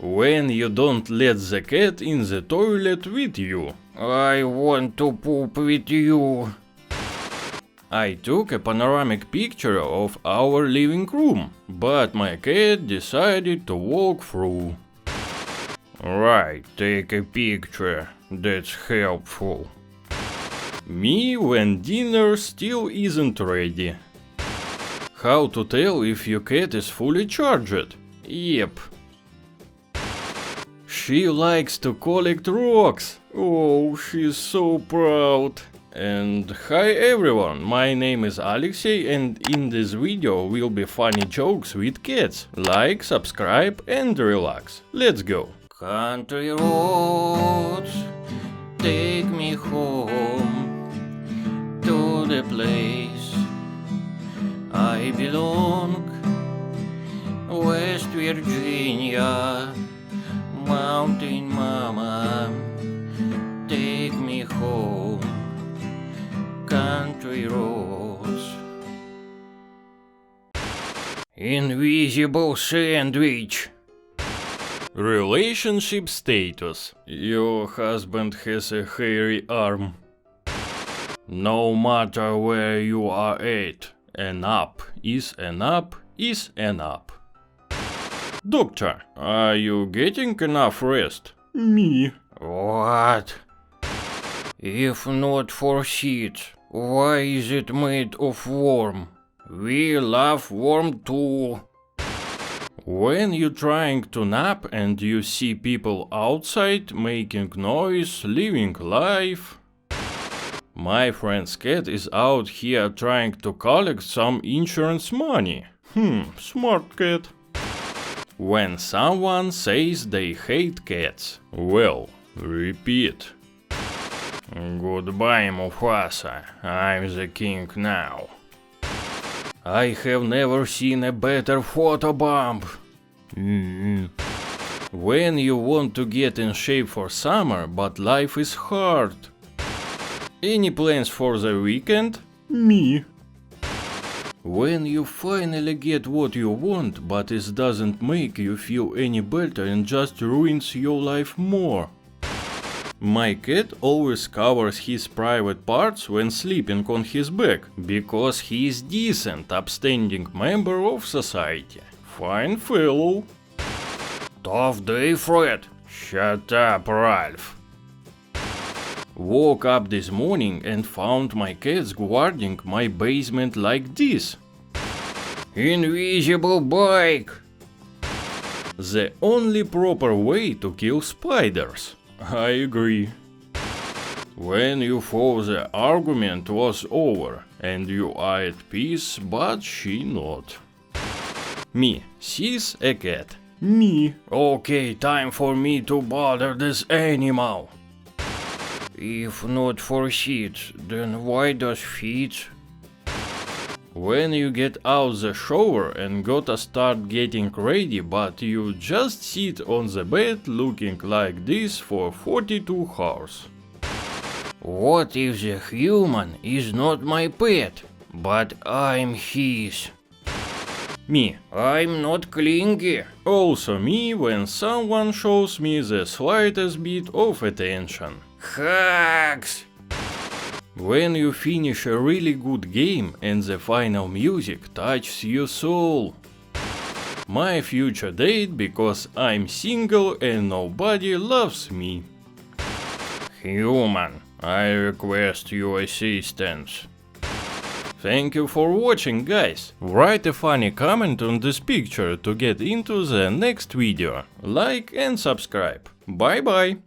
When you don't let the cat in the toilet with you. I want to poop with you. I took a panoramic picture of our living room, but my cat decided to walk through. Right, take a picture, that's helpful. Me when dinner still isn't ready. How to tell if your cat is fully charged? Yep. She likes to collect rocks. Oh, she's so proud. And hi everyone, my name is Alexey, and in this video will be funny jokes with cats. Like, subscribe and relax. Let's go. Country roads, take me home to the place I belong. West Virginia, mountain mama, take me home. Country roads. Invisible sandwich. Relationship status. Your husband has a hairy arm. No matter where you are at, an up is an up is an up. Doctor, are you getting enough rest? Me. What? If not for seeds, why is it made of worm? We love worm too. When you're trying to nap and you see people outside making noise, living life. My friend's cat is out here trying to collect some insurance money. Smart cat. When someone says they hate cats, well, repeat. Goodbye, Mufasa, I'm the king now. I have never seen a better photobomb. When you want to get in shape for summer, but life is hard. Any plans for the weekend? Me. When you finally get what you want, but it doesn't make you feel any better and just ruins your life more. My cat always covers his private parts when sleeping on his back, because he is decent, upstanding member of society. Fine fellow. Tough day, Fred. Shut up, Ralph. Woke up this morning and found my cats guarding my basement like this. Invisible bike. The only proper way to kill spiders. I agree. When you thought the argument was over and you are at peace, but she not. Me, she's a cat. Me. Okay, time for me to bother this animal. If not for seeds, then why does feet? When you get out the shower and gotta start getting ready, but you just sit on the bed looking like this for 42 hours. What if the human is not my pet, but I'm his? Me. I'm not clingy. Also me when someone shows me the slightest bit of attention. Hugs! When you finish a really good game and the final music touches your soul. My future date because I'm single and nobody loves me. Human, I request your assistance. Thank you for watching, guys. Write a funny comment on this picture to get into the next video. Like and subscribe. Bye bye.